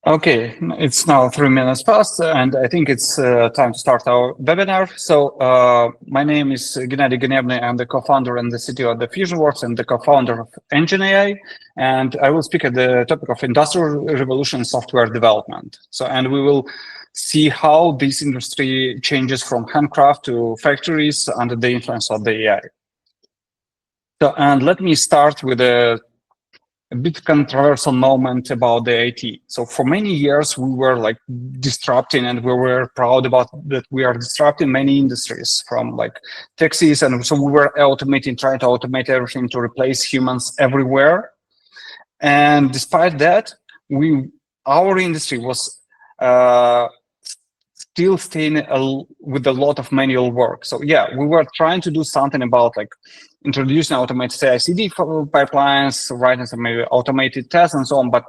Okay, it's now 3 minutes past, and I think it's time to start our webinar. So my name is Gennadii Ganebnyi. I'm the co-founder and the CTO of the FusionWorks and the co-founder of angen.ai, and I will speak at the topic of industrial revolution software development. So, and we will see how this industry changes from handcraft to factories under the influence of the AI. So, and let me start with a bit controversial moment about the IT. So for many years, we were like disrupting, and we were proud about that we are disrupting many industries from like taxis. And so we were automating, trying to automate everything to replace humans everywhere. And despite that, our industry was still staying with a lot of manual work. So yeah, we were trying to do something about like introducing automated CI/CD pipelines, writing some maybe automated tests and so on. But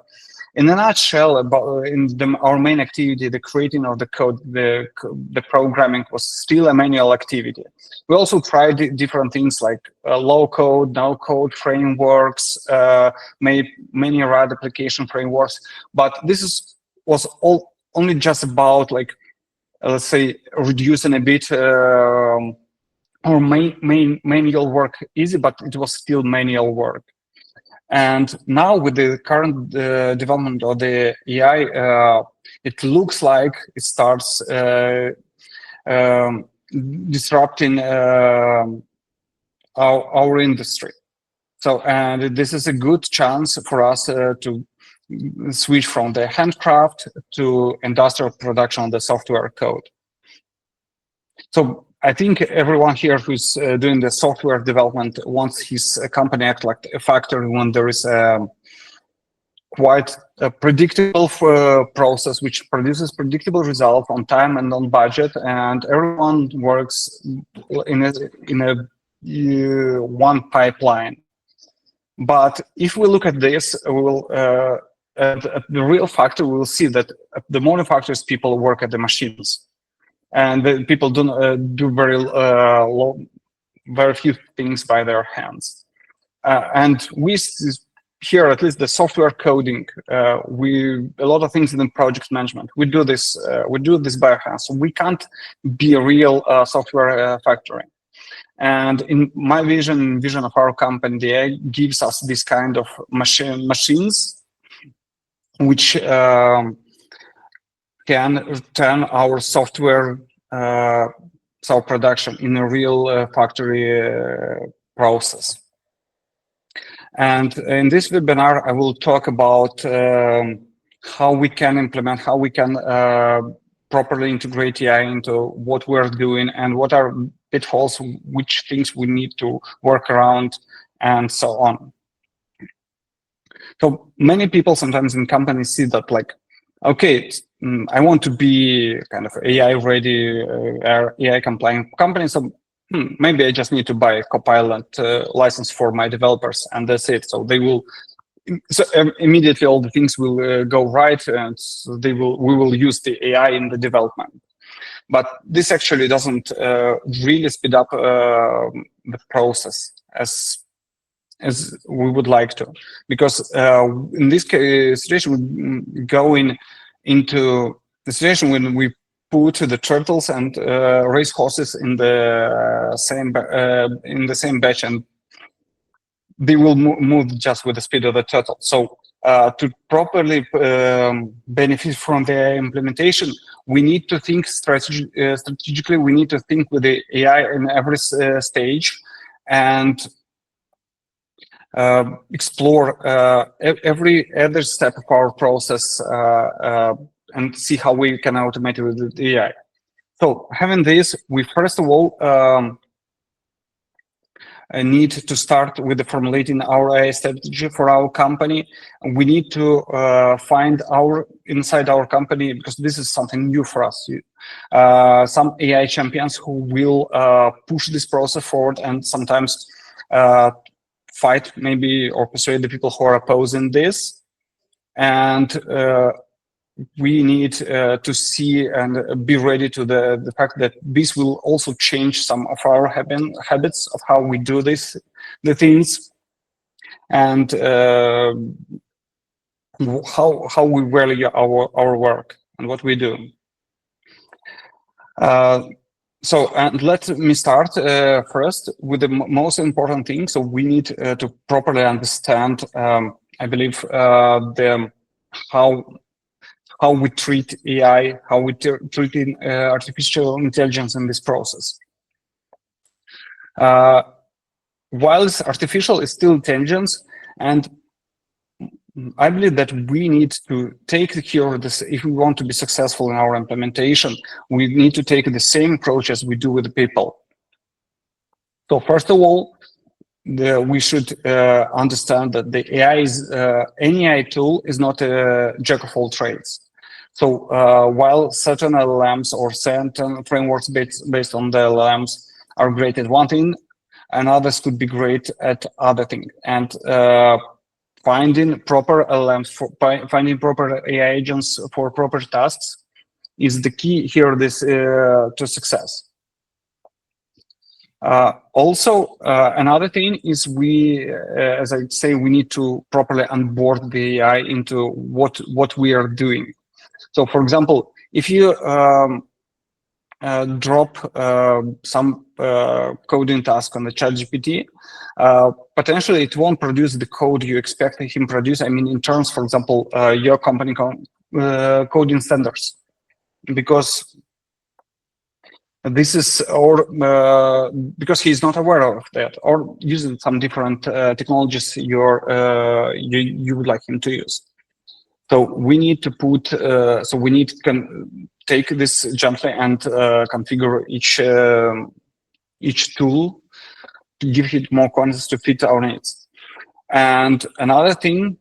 in a nutshell, our main activity, the creating of the code, the programming was still a manual activity. We also tried different things like low code, no code frameworks, many other application frameworks. But this was only just about like, let's say, reducing a bit or manual work easy, but it was still manual work. And now with the current development of the AI, it looks like it starts disrupting our industry. So, and this is a good chance for us to switch from the handcraft to industrial production of the software code. So I think everyone here who's doing the software development wants his company act like a factory when there is quite a predictable process which produces predictable results on time and on budget, and everyone works in a one pipeline. But if we look at this, we will at the real factory, we will see that at the modern factories, people work at the machines. And the people do very few things by their hands. And we here, at least the software coding, a lot of things in the project management, we do this by hand. So we can't be a real software factory. And in my vision of our company, the AI gives us this kind of machines, which can turn our software production in a real factory process. And in this webinar, I will talk about how we can implement, how we can properly integrate AI into what we're doing, and what are pitfalls, which things we need to work around, and so on. So many people sometimes in companies see that like, okay, I want to be kind of AI ready, AI compliant company. So maybe I just need to buy a Copilot license for my developers, and that's it. So they will, immediately all the things will go right, and so we will use the AI in the development. But this actually doesn't really speed up the process as we would like to, because in this situation we go into the situation when we put the turtles and race horses in the same batch, and they will move just with the speed of the turtle. So to properly benefit from the implementation, we need to think strategically. We need to think with the AI in every stage, and explore every other step of our process and see how we can automate it with the AI. So having this, we first of all need to start with formulating our AI strategy for our company. We need to find inside our company, because this is something new for us, some AI champions who will push this process forward, and sometimes fight maybe or persuade the people who are opposing this. And we need to see and be ready to the fact that this will also change some of our habits of how we do the things. And how we value our work and what we do. So let me start first with the most important thing. So we need to properly understand, I believe, how we treat AI, how we treat artificial intelligence in this process. Whilst artificial is still intelligence, and I believe that we need to take care of this. If we want to be successful in our implementation, we need to take the same approach as we do with the people. So first of all, we should understand that the AI is any AI tool is not a jack of all trades. So while certain LLMs or certain frameworks based on the LLMs are great at one thing, and others could be great at other things. And finding proper LLMs, finding proper AI agents for proper tasks is the key here to success. Also, another thing is as I say, we need to properly onboard the AI into what we are doing. So, for example, if you drop some coding task on the ChatGPT, potentially it won't produce the code you expect him to produce. I mean, in terms, for example, your company coding standards, because this is, or because he's not aware of that, or using some different technologies you would like him to use. So we need to put, so we need to take this gently and configure each tool to give it more context to fit our needs. And another thing,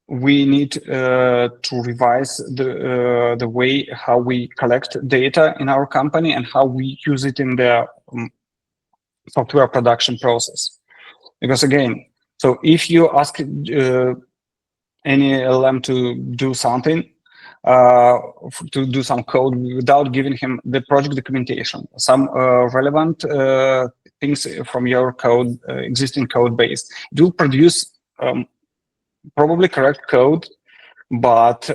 we need to revise the way how we collect data in our company and how we use it in the software production process. Because again, so if you ask any LLM to do something, to do some code without giving him the project documentation, some relevant things from your code, existing code base, it will produce probably correct code, but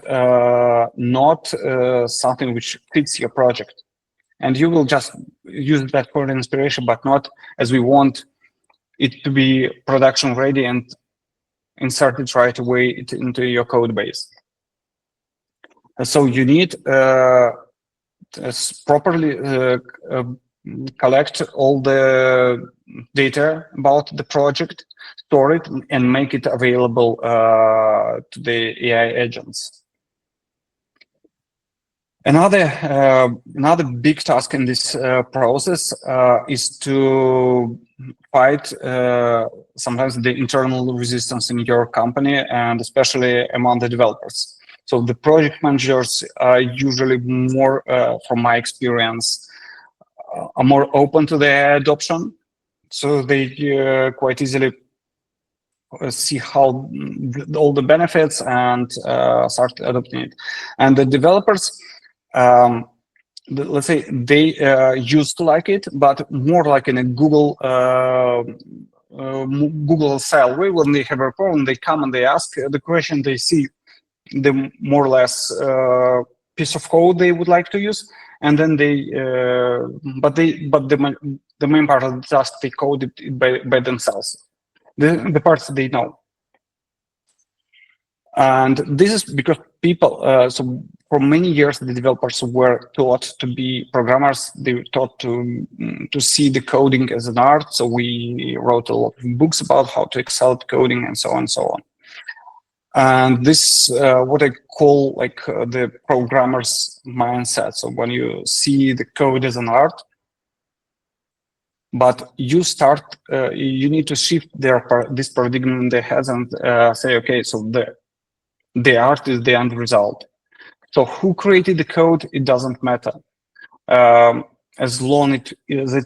not something which fits your project. And you will just use that for inspiration, but not as we want it to be production ready and insert it right away into your code base. So you need properly collect all the data about the project, store it, and make it available to the AI agents. Another big task in this process is to fight sometimes the internal resistance in your company, and especially among the developers. So the project managers are usually more, from my experience, are more open to the adoption. So they quite easily see how all the benefits and start adopting it. And the developers, let's say they used to like it, but more like in a Google style way. When they have a problem, they come and they ask the question, they see the more or less piece of code they would like to use, and then but the main part of the task they code it by themselves, the parts they know. And this is because people, so for many years the developers were taught to be programmers. They were taught to see the coding as an art. So we wrote a lot of books about how to excel at coding and so on and so on. And this what I call like the programmer's mindset. So when you see the code as an art, but you start, you need to shift this paradigm in their heads and say, okay, so the art is the end result. So who created the code, it doesn't matter. As long as it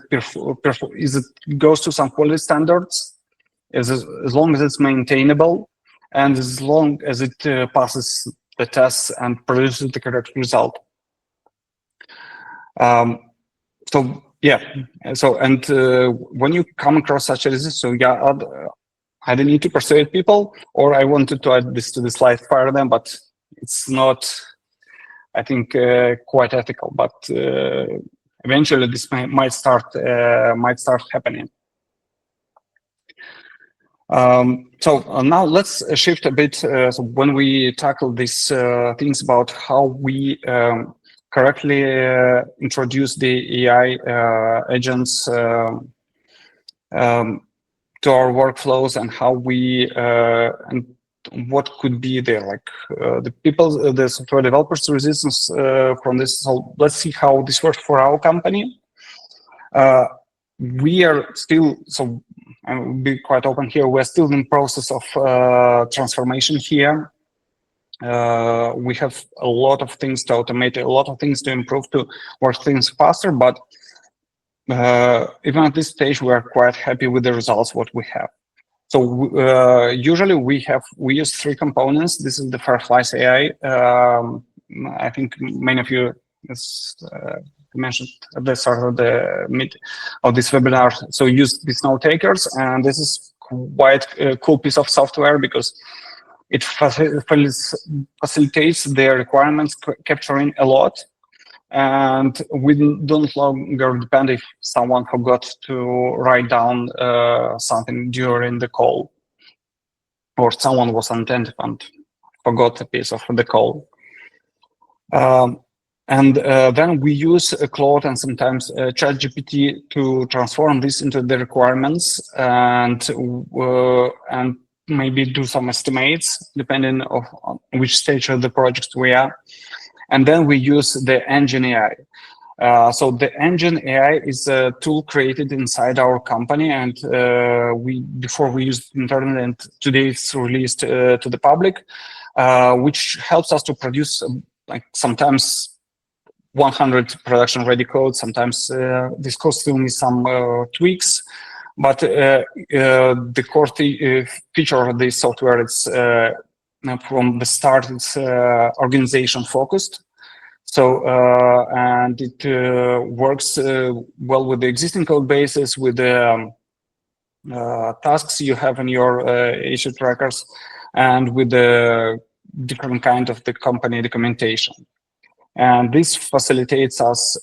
goes to some quality standards, as long as it's maintainable, and as long as it passes the tests and produces the correct result. So yeah, so and when you come across such a resistance, so yeah, either need to persuade people, or I wanted to add this to the slide, fire them, but it's not, I think, quite ethical. But eventually, this might start happening. So now let's shift a bit. So when we tackle these things about how we correctly introduce the AI agents to our workflows, and how we and what could be the the software developers' resistance from this. So let's see how this works for our company. We are still, so I'll be quite open here, we're still in the process of transformation here. We have a lot of things to automate, a lot of things to improve, to work things faster, but even at this stage, we are quite happy with the results, what we have. So usually we use 3 components. This is the Fireflies AI. I think many of you mentioned at the start of this webinar. So use these note takers, and this is quite a cool piece of software because it facilitates the requirements capturing a lot. And we don't longer depend if someone forgot to write down something during the call, or someone was inattentive and forgot a piece of the call. Then we use Claude and sometimes ChatGPT to transform this into the requirements and maybe do some estimates depending on which stage of the project we are. And then we use the angen.ai. So the angen.ai is a tool created inside our company, and before we used it internally, and today it's released to the public, which helps us to produce like sometimes 100 production-ready code. Sometimes this code still needs some tweaks, but the core feature of this software is from the start, it's organization focused. So and it works well with the existing code bases, with the tasks you have in your issue trackers, and with the different kind of the company documentation. And this facilitates us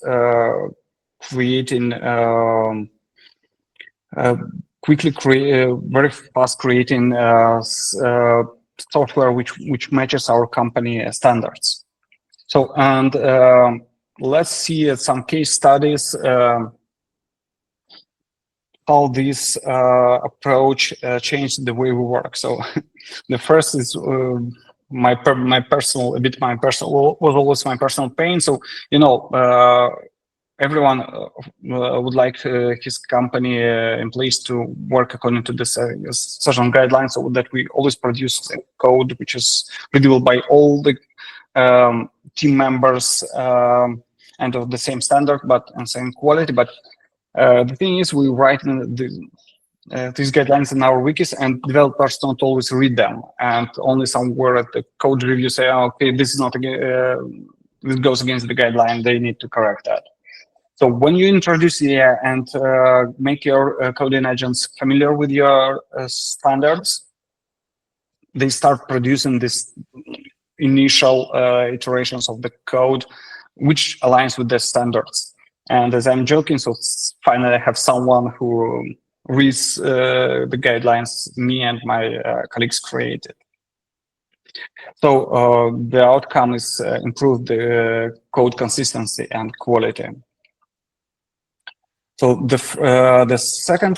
creating very fast creating software which matches our company standards. So, and let's see some case studies how this approach changed the way we work. So the first is my personal was always my personal pain. So, you know, everyone would like his company employees to work according to this certain guidelines, so that we always produce code which is readable by all the team members and of the same standard, but and same quality. But the thing is, we write these guidelines in our wikis, and developers don't always read them, and only somewhere at the code review say, oh, okay, this is not this goes against the guideline, they need to correct that. So when you introduce AI and make your coding agents familiar with your standards, they start producing this initial iterations of the code which aligns with the standards. And as I'm joking, so finally I have someone who reads the guidelines me and my colleagues created. So the outcome is improved code consistency and quality. So the second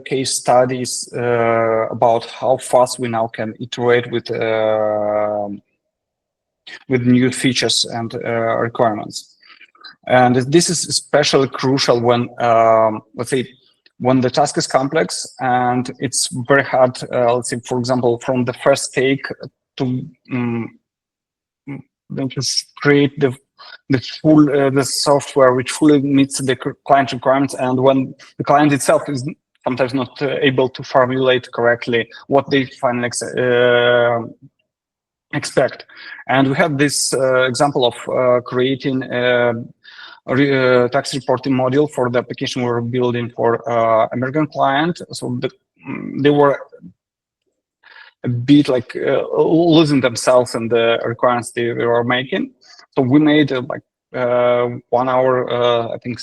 case study is about how fast we now can iterate with new features and requirements. And this is especially crucial when, let's say, when the task is complex and it's very hard, let's say, for example, from the first take to just create the full the software which fully meets the client requirements, and when the client itself is sometimes not able to formulate correctly what they finally expect. And we have this example of creating tax reporting module for the application we were building for American client. So they were a bit like losing themselves in the requirements they were making. So we made like 1 hour, I think,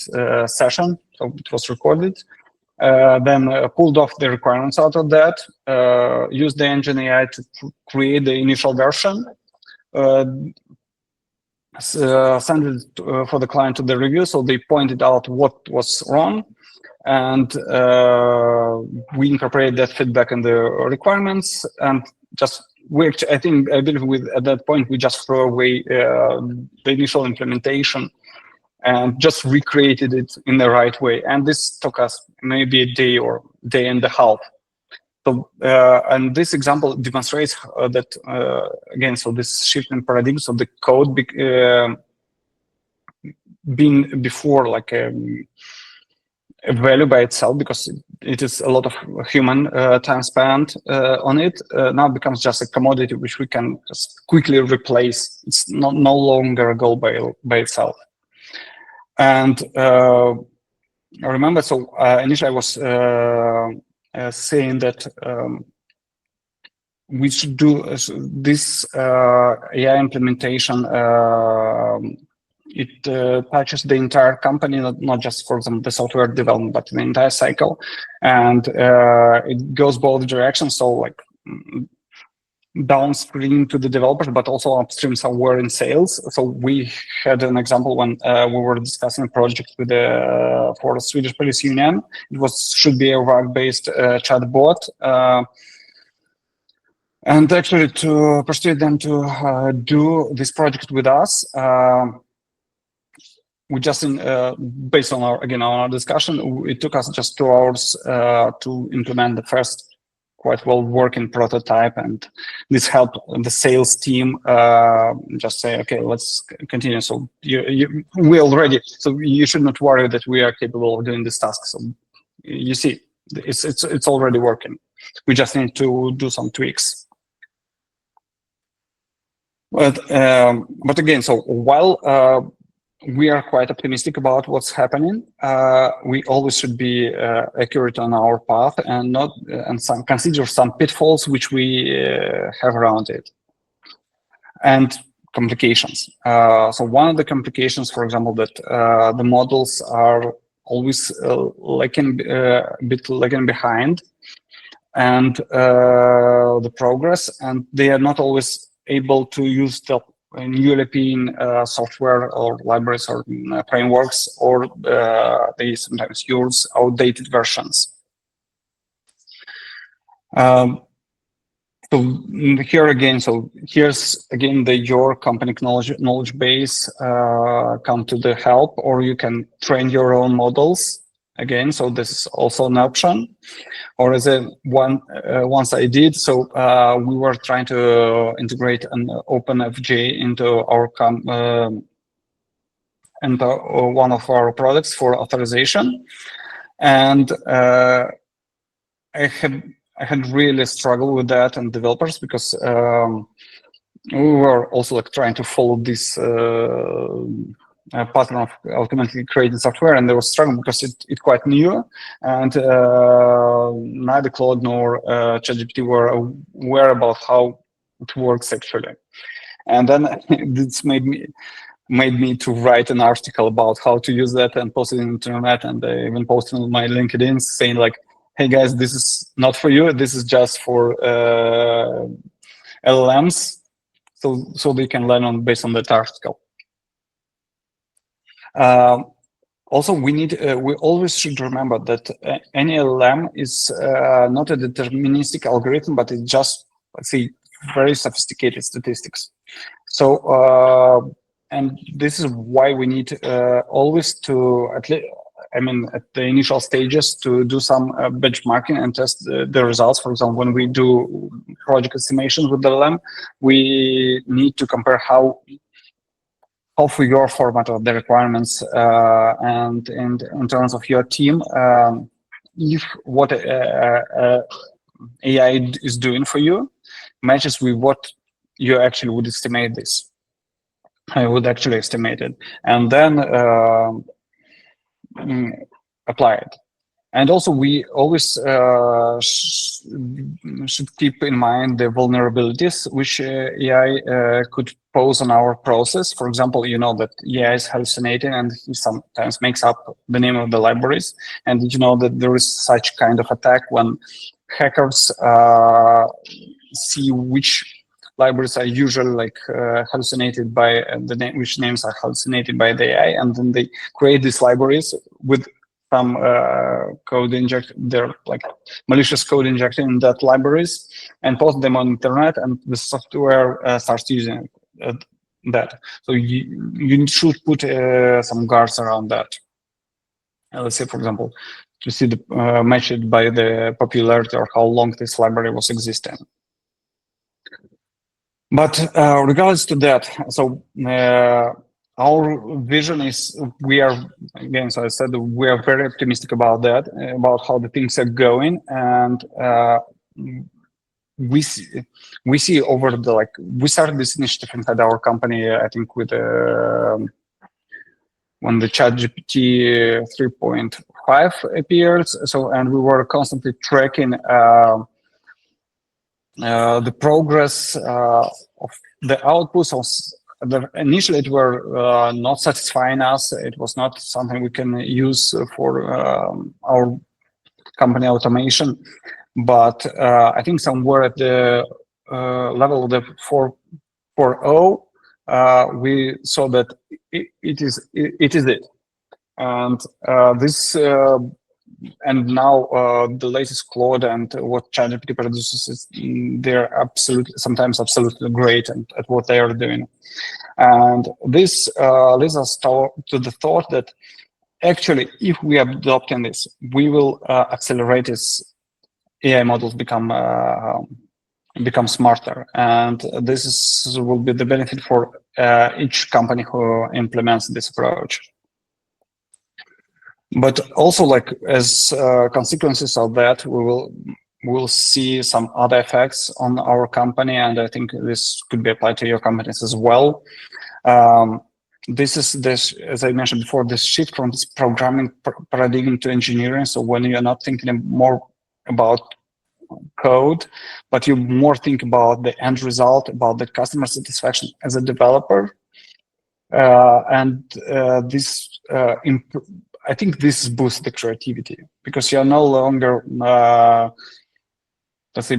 session. So it was recorded. Then pulled off the requirements out of that, used the angen.ai to create the initial version, send it for the client to the review. So they pointed out what was wrong, and we incorporated that feedback in the requirements. And just I believe at that point we just threw away the initial implementation and just recreated it in the right way. And this took us maybe a day or day and a half. So, and this example demonstrates that, again, so this shift in paradigm, so the code being before like a value by itself, because it is a lot of human time spent on it, now becomes just a commodity which we can just quickly replace. It's no longer a goal by itself. And I remember, so initially I was saying that we should do this AI implementation. It touches the entire company, not just, for example, the software development, but the entire cycle. And it goes both directions. So like downstream to the developers, but also upstream somewhere in sales. So we had an example when we were discussing a project with for the Swedish Police Union. It should be a RAG-based chatbot, and actually to persuade them to do this project with us. We just, based on our discussion, it took us just 2 hours to implement the first quite well working prototype, and this helped the sales team just say, okay, let's continue. So we already, so you should not worry that we are capable of doing this task. So you see, it's already working. We just need to do some tweaks. But again, so while we are quite optimistic about what's happening, we always should be accurate on our path and consider some pitfalls which we have around it, and complications. So one of the complications, for example, that the models are always lagging behind and the progress, and they are not always able to use the new European software or libraries or frameworks, or they sometimes use outdated versions. So here again, so here's again your company knowledge base come to the help, or you can train your own models again. So this is also an option. Or as once I did, so we were trying to integrate an OpenFJ into our one of our products for authorization, and I had really struggled with that and developers, because we were also like trying to follow this pattern of ultimately creating software, and they were struggling because it's quite new, and neither Claude nor ChatGPT were aware about how it works actually. And then this made me to write an article about how to use that and post it on the internet, and I even posted on my LinkedIn saying like, hey guys, this is not for you, this is just for LLMs, so they can learn based on that article. Also, we always should remember that any LLM is not a deterministic algorithm, but it's just, let's say, very sophisticated statistics. So, and this is why we need always to, at least, I mean, at the initial stages, to do some benchmarking and test the results. For example, when we do project estimations with the LLM, we need to compare how for your format of the requirements and in terms of your team, if what AI is doing for you matches with what you actually would estimate this. I would actually estimate it, and then apply it. And also, we always should keep in mind the vulnerabilities which AI could pose on our process. For example, you know that AI is hallucinating and he sometimes makes up the name of the libraries. And you know that there is such kind of attack when hackers see which libraries are usually like hallucinated by the name, which names are hallucinated by the AI, and then they create these libraries with some code inject, their like malicious code injected in that libraries, and post them on internet, and the software starts using that. So you should put some guards around that. Let's say, for example, to see the matched by the popularity or how long this library was existing. But regardless to that, so our vision is we are, again, so I said we are very optimistic about that, about how the things are going, and we see over the like we started this initiative inside our company, I think, with when the ChatGPT 3.5 appears. So, and we were constantly tracking the progress of the outputs of initially it were not satisfying us. It was not something we can use for our company automation. But I think somewhere at the level of the 4.0, we saw that it is it. And this and now the latest Claude and what ChatGPT produces, they're sometimes absolutely great at what they are doing. And this leads us to the thought that actually, if we are adopting this, we will accelerate this AI models become smarter, and this will be the benefit for each company who implements this approach. But also, like as consequences of that, we'll see some other effects on our company, and I think this could be applied to your companies as well. This is as I mentioned before, this shift from this programming paradigm to engineering. So when you're not thinking more about code, but you more think about the end result, about the customer satisfaction as a developer, and this I think this boosts the creativity, because you're no longer let's say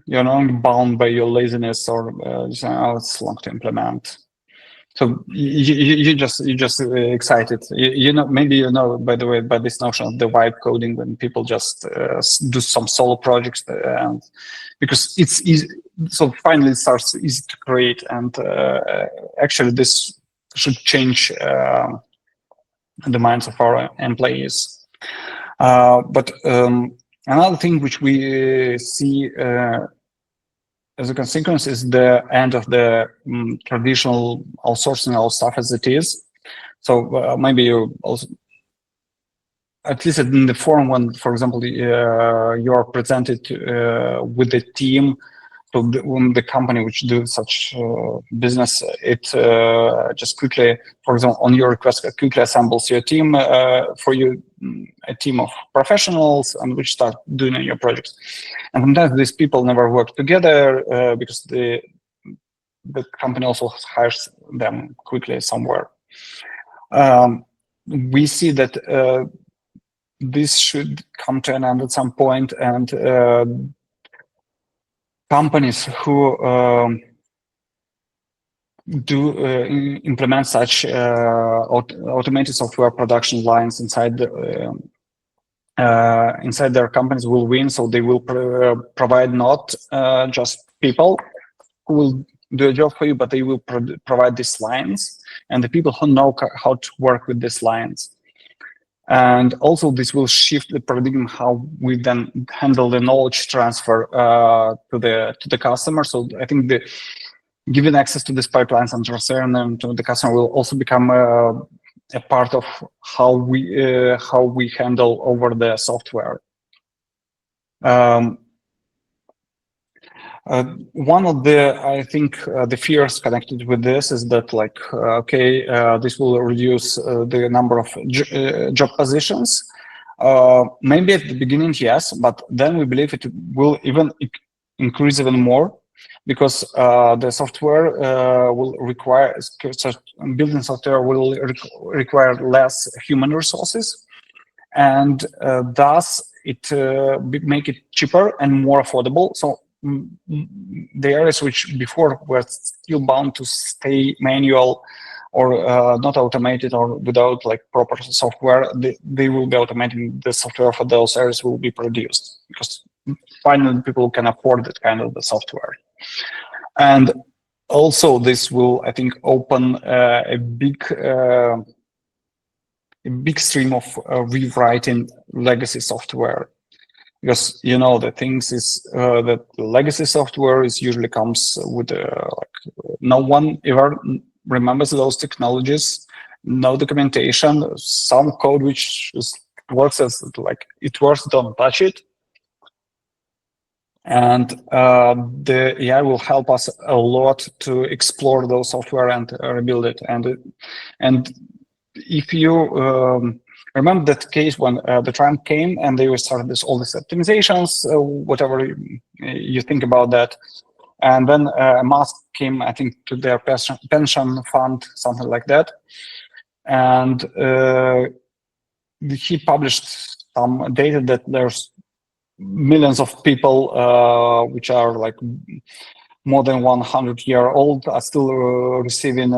you're no longer bound by your laziness or oh, it's long to implement. So you just excited. You know, maybe you know, by the way, by this notion of the vibe coding, when people just do some solo projects, and because it's easy, so finally it starts easy to create, and actually this should change the minds of our employees. But another thing which we see as a consequence is the end of the traditional outsourcing our stuff as it is. So maybe you also, at least in the forum when, for example, you are presented with the team, so when the company which do such business, it just quickly, for example, on your request, quickly assembles your team for you, a team of professionals, and which start doing your projects. And sometimes these people never work together because the company also hires them quickly somewhere. We see that this should come to an end at some point, and companies who do implement such automated software production lines inside their companies will win. So they will provide not just people who will do a job for you, but they will provide these lines and the people who know how to work with these lines. And also this will shift the paradigm how we then handle the knowledge transfer to the customer. So I think giving access to these pipelines and transferring them to the customer will also become a part of how we handle over the software. One of I think the fears connected with this is that, like, okay, this will reduce the number of job positions, Maybe at the beginning, yes, but then we believe it will even increase even more, because the software will require, building software will require less human resources, and thus it make it cheaper and more affordable. So the areas which before were still bound to stay manual or not automated or without like proper software, they will be automating the software for those areas will be produced, because finally people can afford that kind of the software. And also this will, I think, open a big stream of rewriting legacy software. Because, you know, the things is that legacy software is usually comes with like no one ever remembers those technologies, no documentation, some code which works as like it works, don't touch it. And the AI will help us a lot to explore those software and rebuild it. And if you remember that case when the Trump came and they started all these optimizations, whatever you think about that, and then Musk came, I think, to their pension fund, something like that, and he published some data that there's millions of people which are like more than 100-year-old are still receiving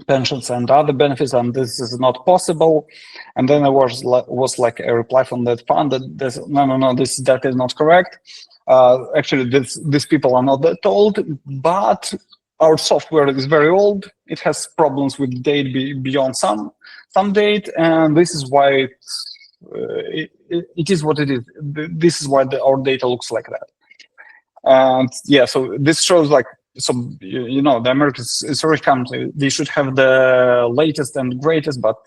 pensions and other benefits, and this is not possible. And then there was like a reply from that fund that no, that is not correct. Actually, these people are not that old, but our software is very old. It has problems with date beyond some date, and this is why it is what it is. This is why our data looks like that. And yeah, so this shows like, so you know, the American storage company, they should have the latest and greatest, but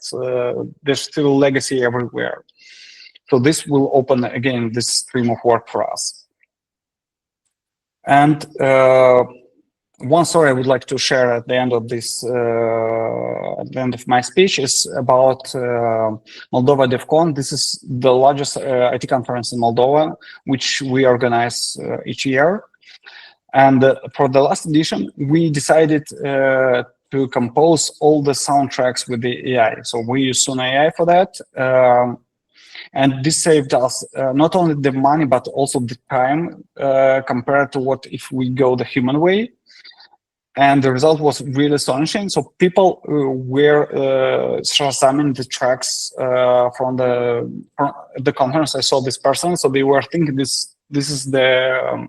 there's still legacy everywhere. So this will open again this stream of work for us. And one story I would like to share at the end of this, at the end of my speech, is about Moldova DevCon. This is the largest IT conference in Moldova, which we organize each year. And for the last edition, we decided to compose all the soundtracks with the AI. So we use Sun AI for that. And this saved us not only the money, but also the time compared to what if we go the human way. And the result was really astonishing. So people were shazamming the tracks from the conference. I saw this person, so they were thinking this is the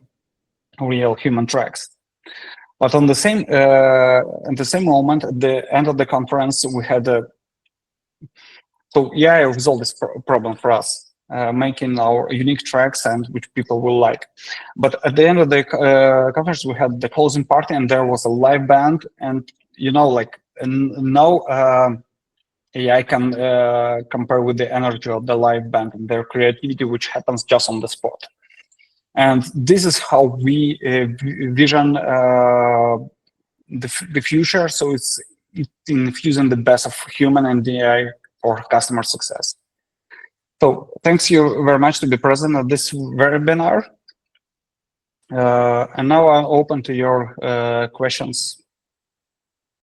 real human tracks. But on the same at the same moment, at the end of the conference, we had so yeah, it resolved this problem for us, making our unique tracks and which people will like. But at the end of the conference, we had the closing party, and there was a live band, and you know, like no AI can compare with the energy of the live band and their creativity, which happens just on the spot. And this is how we vision the future. So it's infusing the best of human and AI for customer success. So thanks you very much to be present at this webinar. And now I'm open to your questions.